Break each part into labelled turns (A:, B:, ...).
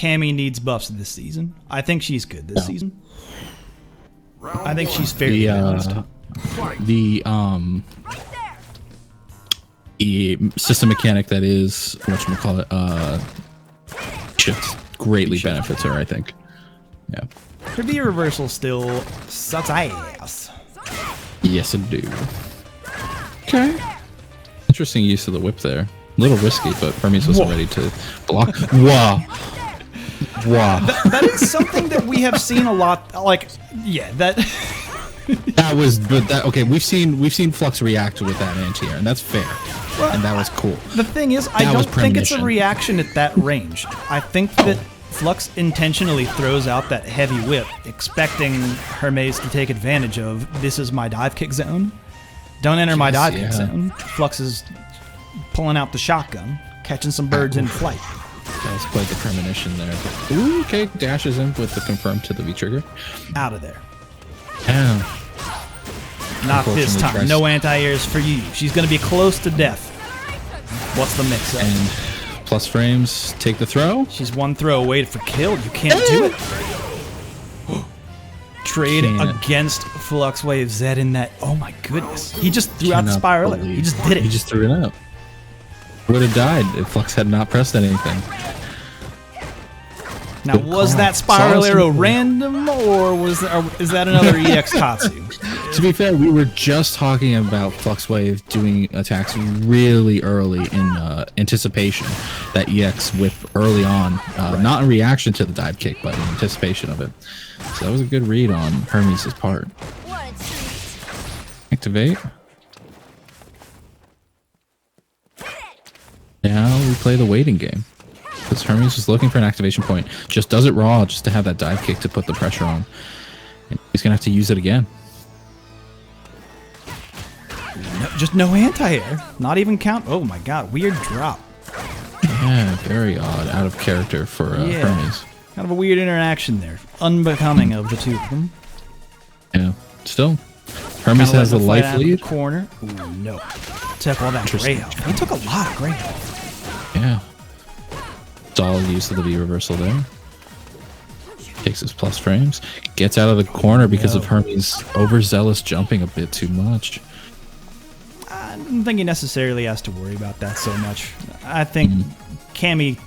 A: Cammy needs buffs this season. I think she's good this season. I think she's fairly balanced.
B: The system mechanic that is whatchamacallit, shift greatly benefits her, I think. Yeah.
A: Her V reversal still sucks ass.
B: Yes, it do. Okay. Interesting use of the whip there. A little risky, but Hermes wasn't ready to block. Wow. Wow.
A: That is something that we have seen a lot. Like, yeah, that.
B: That was, but that okay. We've seen Flux react with that anti-air, and that's fair, and that was cool.
A: The thing is, I don't think it's a reaction at that range. I think that Flux intentionally throws out that heavy whip, expecting Hermes to take advantage of. This is my dive kick zone. Don't enter my dive kick zone. Flux is pulling out the shotgun, catching some birds in flight.
B: That was quite the premonition there. But, ooh, okay, dashes in with the confirm to the V trigger.
A: Out of there.
B: Yeah.
A: Not this time. No anti-airs for you. She's going to be close to death. What's the mix-up?
B: And plus frames, take the throw.
A: She's one throw away for kill. You can't do it. Trade against FluxWaveZ in that. Oh my goodness. He just threw out the spiral. He just did it.
B: He just threw it out. Would have died if Flux had not pressed anything.
A: Now, was that spiral arrow random, or is that another EX Tatsu?
B: To be fair, we were just talking about FluxWave doing attacks really early in anticipation. That EX whip early on, not in reaction to the dive kick, but in anticipation of it. So that was a good read on Hermes' part. Activate. Now we play the waiting game. Because Hermes was looking for an activation point. Just does it raw, just to have that dive kick to put the pressure on. And he's going to have to use it again.
A: No, just no anti-air. Not even count. Oh my god, weird drop.
B: Yeah, very odd. Out of character for Hermes.
A: Kind of a weird interaction there. Unbecoming of the two of them.
B: Yeah, still. Hermes has the life lead.
A: Corner. Ooh, no. Took all that gray health. He took a lot of gray health.
B: Yeah. Solid use of the V reversal there. Takes his plus frames. Gets out of the corner because of Hermes' overzealous jumping a bit too much.
A: I don't think he necessarily has to worry about that so much. I think Cammy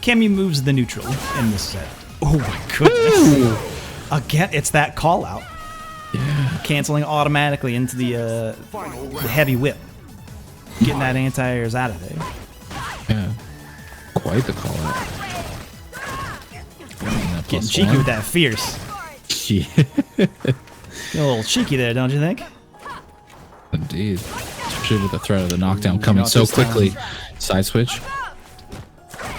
A: moves the neutral in this set. Oh my goodness. Ooh. Again, it's that call out.
B: Yeah.
A: Canceling automatically into the heavy whip. Getting that anti-airs out of there.
B: Yeah. Quite the call out.
A: Getting cheeky with that fierce.
B: Yeah.
A: A little cheeky there, don't you think?
B: Indeed. Especially with the threat of the knockdown coming so quickly. Side switch.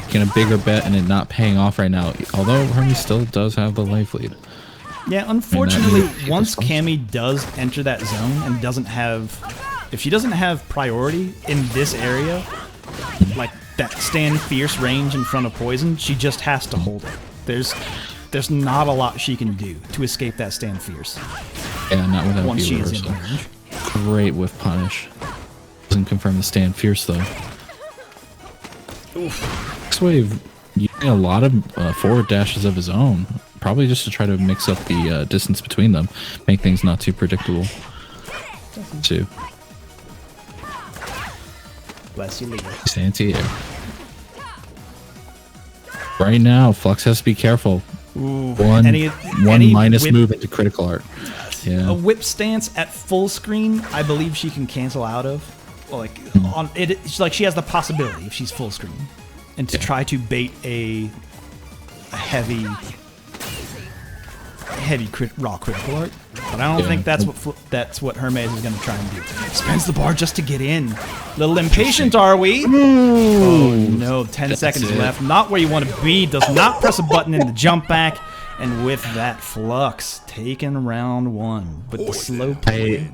B: Getting a bigger bet and it not paying off right now. Although Hermes still does have the life lead.
A: Yeah, unfortunately, once Cammy does enter that zone and doesn't have... If she doesn't have priority in this area, like that stand fierce range in front of poison, she just has to hold it. There's not a lot she can do to escape that stand fierce.
B: Yeah, not without
A: once
B: V
A: she's in
B: reversal.
A: range.
B: Great whiff punish. Doesn't confirm the stand fierce though. FluxWave using a lot of forward dashes of his own, probably just to try to mix up the distance between them, make things not too predictable. Too.
A: Bless you, Leo.
B: Anti-air. Right now, Flux has to be careful.
A: Ooh,
B: one minus
A: whip,
B: move into critical art. Yeah.
A: A whip stance at full screen, I believe she can cancel out of. Like on it, it's like she has the possibility if she's full screen, and to try to bait a heavy raw critical art. But I don't think that's what Hermes is going to try and do. Spends the bar just to get in. Little impatient, are we? Oh no, 10 seconds left. Not where you want to be. Does not press a button in the jump back. And with that, Flux taking round one. But the slow play.
B: I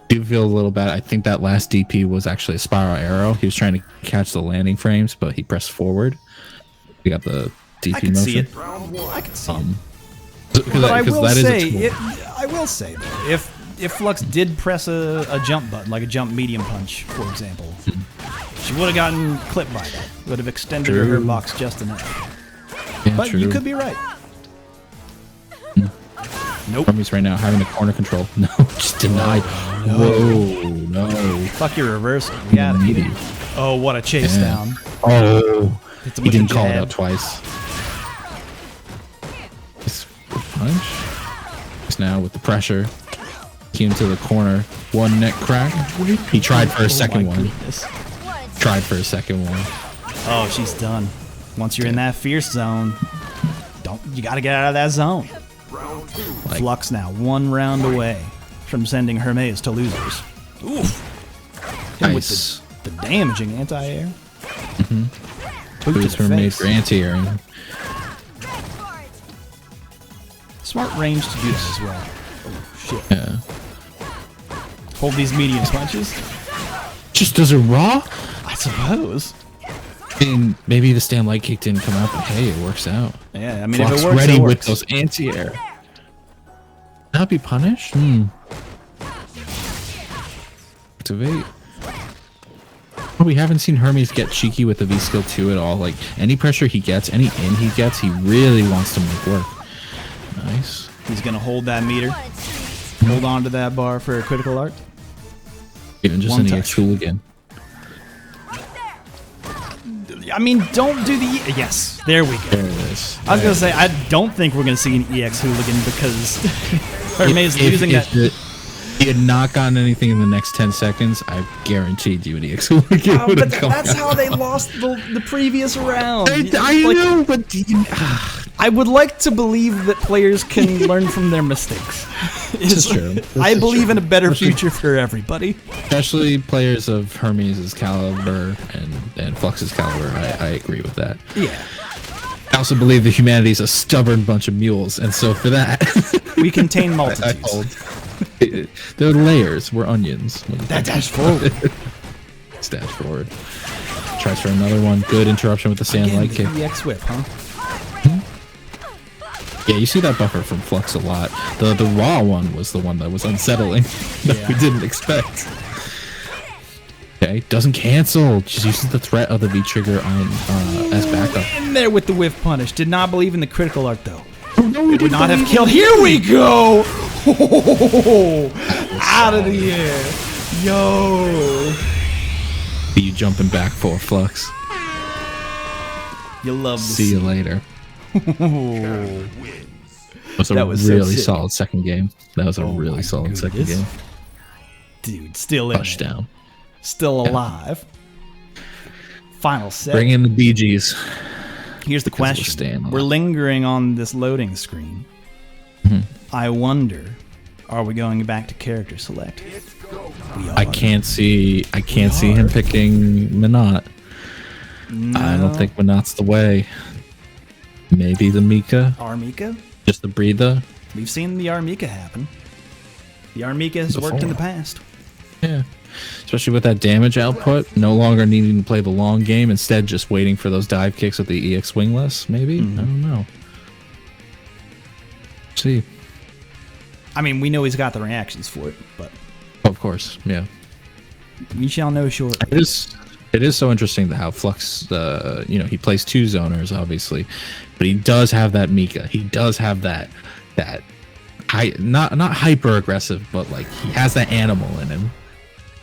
B: do feel a little bad. I think that last DP was actually a spiral arrow. He was trying to catch the landing frames, but he pressed forward. We got the DP
A: I can
B: motion.
A: See it. I can see it.
B: But I
A: will say, though, if Flux did press a jump button, like a jump medium punch, for example, she would have gotten clipped by that. Would have extended her box just enough.
B: Yeah,
A: but
B: true.
A: you could be right. Nope.
B: Hermes right now having the corner control. No, just denied. Whoa, no.
A: Fuck your reversal. We got it. Oh, what a chase down.
B: Oh,
A: Hits him
B: he
A: with the
B: didn't call it
A: jab.
B: out twice. This punch. Just now with the pressure. Came to the corner. One neck crack. He tried for a second one.
A: Goodness.
B: Tried for a second one.
A: Oh, she's done. Once you're in that fierce zone, you got to get out of that zone.
B: Like,
A: Flux now 1 round away from sending Hermes to losers. Oof. Him
B: nice.
A: with the damaging anti-air.
B: Who's Hermes for anti-airing?
A: Smart range to do this as well. Oh, shit.
B: Yeah.
A: Hold these medium punches.
B: Just does it raw?
A: I suppose.
B: I mean, maybe the stand light kick didn't come out, but hey, it works out.
A: Yeah, I mean,
B: Flux
A: if it works,
B: ready
A: it
B: with
A: works.
B: those anti-air. Not be punished? Activate. Oh, we haven't seen Hermes get cheeky with the V skill 2 at all. Like, any pressure he gets, any in he gets, he really wants to make work. Nice.
A: He's going to hold that meter. Hold on to that bar for a critical art.
B: Even just
A: One
B: an
A: touch.
B: EX hooligan.
A: I mean, don't do the... Yes, there we go.
B: There it is.
A: I was going to say, I don't think we're going to see an EX hooligan because Hermes using that...
B: If he had not gotten anything in the next 10 seconds, I guaranteed you an EX hooligan would
A: but
B: have come
A: that's
B: out.
A: how they lost the previous round.
B: I
A: Like,
B: know, but
A: I would like to believe that players can learn from their mistakes.
B: this is true. This
A: I
B: is
A: believe
B: true.
A: in a better
B: Especially-
A: future for everybody.
B: Especially players of Hermes' caliber and Flux's caliber. I agree with that.
A: Yeah.
B: I also believe that humanity is a stubborn bunch of mules, and so for that,
A: We contain
B: I
A: multitudes.
B: hold. They're layers. We're onions.
A: That dash forward.
B: Dash forward. Tries for another one. Good interruption with the sand
A: Again,
B: light kick.
A: the EX whip, huh?
B: Yeah, you see that buffer from Flux a lot. The raw one was the one that was unsettling that we
A: Yeah.
B: didn't expect. Okay, doesn't cancel. Just uses the threat of the V trigger on as backup.
A: In there with the whiff punish. Did not believe in the critical art though.
B: Oh, no,
A: Would not have killed. Here we go. Out of the air. Yo.
B: You jumping back for Flux.
A: You love to
B: See you later. That
A: That
B: was
A: was
B: a
A: so
B: really
A: sick.
B: solid second game. That was a
A: Oh my
B: really solid second
A: goodness.
B: game.
A: Dude, still in it.
B: Touchdown.
A: Still alive. Final set.
B: Bring in the BGs.
A: Here's the
B: because we're
A: question.
B: staying alive.
A: We're lingering on this loading screen.
B: Mm-hmm.
A: I wonder, are we going back to character select? We are.
B: I can't see him picking Menat. I don't think Menat's the way. Maybe the Mika,
A: Armika?
B: just the breather.
A: We've seen the Armika happen. The Armika has worked in the past.
B: Yeah. Especially with that damage output, no longer needing to play the long game, instead just waiting for those dive kicks with the EX wingless, maybe? I don't know. See.
A: I mean, we know he's got the reactions for it, but
B: Of course, yeah.
A: we shall know shortly.
B: It is so interesting how Flux, he plays 2 zoners, obviously, but he does have that Mika. He does have that not hyper aggressive, but like he has that animal in him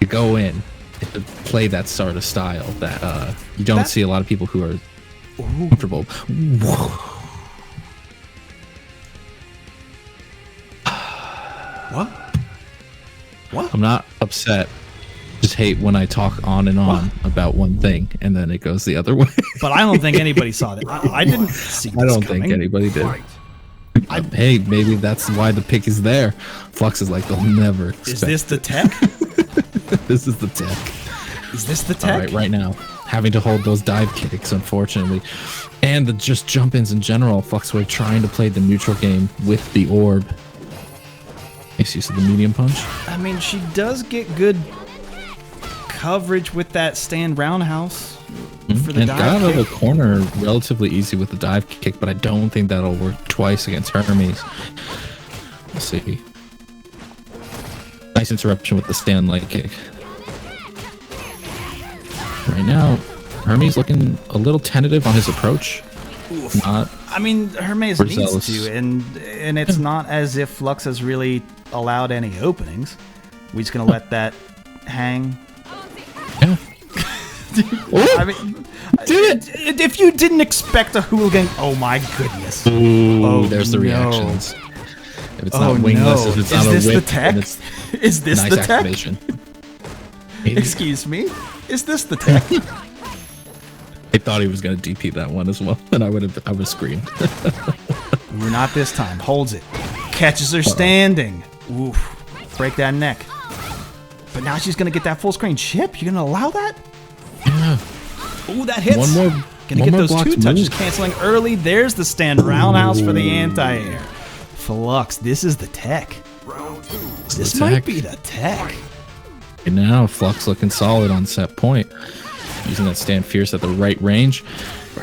B: to go in and to play that sort of style that you don't see a lot of people who are comfortable.
A: What? What?
B: I'm not upset. Just hate when I talk on and on about one thing and then it goes the other way.
A: But I don't think anybody saw that. I didn't see this
B: I don't
A: coming.
B: think anybody did. Hey, maybe that's why the pick is there. Flux is like, they'll never expect.
A: Is this the tech?
B: This is the tech.
A: Is this the
B: All
A: tech?
B: right now, having to hold those dive kicks, unfortunately, and the just jump-ins in general. FluxWave trying to play the neutral game with the orb. Nice use of the medium punch.
A: I mean, she does get good coverage with that stand roundhouse for the
B: And
A: dive
B: got out of
A: kick.
B: the corner relatively easy with the dive kick, but I don't think that'll work twice against Hermes. Let's see. Nice interruption with the stand light kick. Right now, Hermes looking a little tentative on his approach. Not
A: I mean, Hermes
B: We're
A: needs
B: zealous.
A: to, and it's not as if Flux has really allowed any openings. We're just gonna let that hang.
B: Yeah.
A: I mean, if you didn't expect a hooligan, oh my goodness!
B: Ooh, there's the
A: no.
B: reactions. If it's not wingless, if it's not a
A: this
B: whip,
A: the tech?
B: then it's
A: Is this
B: nice
A: the tech?
B: activation. Maybe.
A: Excuse me? Is this the tech?
B: I thought he was gonna DP that one as well, and I would have screamed.
A: We're not this time. Holds it. Catches her standing. Oof. Break that neck. But now she's gonna get that full screen chip. You're gonna allow that?
B: Yeah.
A: Ooh, that hits. Gonna get those two touches canceling early. There's the stand roundhouse for the anti-air. Flux, this is the tech. This might be the tech.
B: And now Flux looking solid on set point. Using that stand fierce at the right range.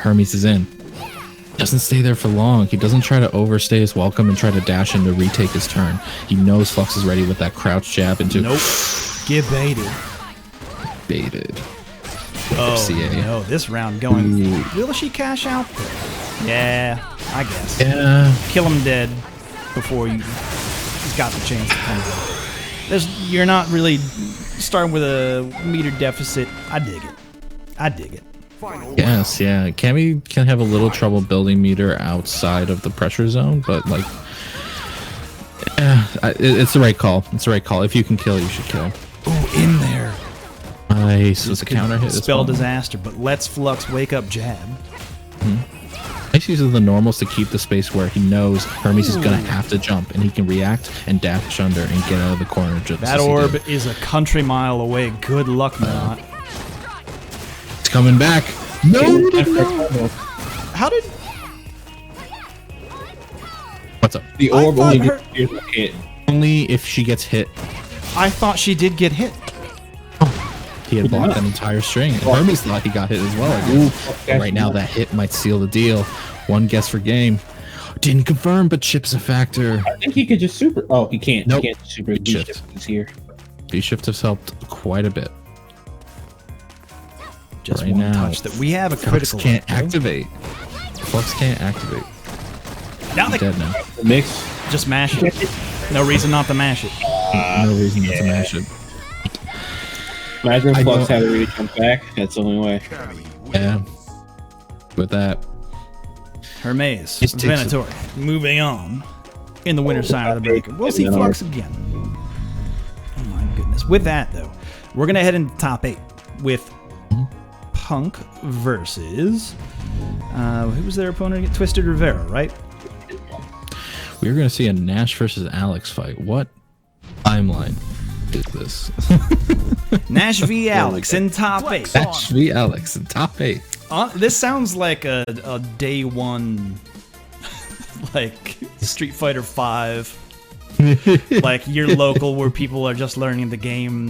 B: Hermes is in. Doesn't stay there for long. He doesn't try to overstay his welcome and try to dash in to retake his turn. He knows Flux is ready with that crouch jab into.
A: Nope. Get baited.
B: Baited.
A: Oh,
B: FCA.
A: no. This round going.
B: Ooh.
A: Will she cash out? Yeah, I guess.
B: Yeah.
A: Kill him dead before he's got the chance to come back. You're not really starting with a meter deficit. I dig it. I dig it.
B: Yes, yeah. Cammy can have a little trouble building meter outside of the pressure zone, but like, it's the right call. It's the right call. If you can kill, you should kill.
A: Ooh, in there.
B: Nice. It's a counter hit.
A: Spell disaster, but let's Flux wake up jab.
B: Nice use of the normals to keep the space where he knows Hermes is gonna have to jump, and he can react and dash under and get out of the corner. Just
A: that orb is a country mile away. Good luck, Menat.
B: It's coming back. No.
A: How did?
B: What's up?
C: The orb
A: I
C: only
A: thought
C: gets hit.
B: Only if she gets hit.
A: I thought she did get hit.
B: He had blocked an entire string. And Hermes thought he got hit as well. I guess.
C: Ooh,
B: Right now, that hit might seal the deal. One guess for game. Didn't confirm, but chip's a factor.
C: I think he could just super. Oh, he can't.
B: Nope.
C: He can't super.
B: It shifts.
C: D-shift is here.
B: D-shift has helped quite a bit.
A: Just
B: Right
A: one
B: now,
A: touch that we have a
B: Flux
A: critical.
B: can't activate. Flux can't activate.
A: Now
B: He's
A: they
B: dead now.
C: The mix.
A: just mash it. No reason not to mash it.
B: No reason not to mash it.
C: Imagine if
B: I
C: Flux
B: know-
C: had to really jump back. That's the only way.
B: Yeah. With that,
A: Hermes,
B: It takes
A: Venatori. Moving on. In the winner side of the breaker. We'll see Flux again. Oh my goodness. With that, though, we're going to head into top 8 with Punk versus. Who was their opponent? Twisted Rivera, right?
B: we're going to see a Nash versus Alex fight. What timeline is this?
A: Nash v. Alex in top 8.
B: Nash v. Alex in top 8.
A: This sounds like a day one, like Street Fighter 5, like your local where people are just learning the game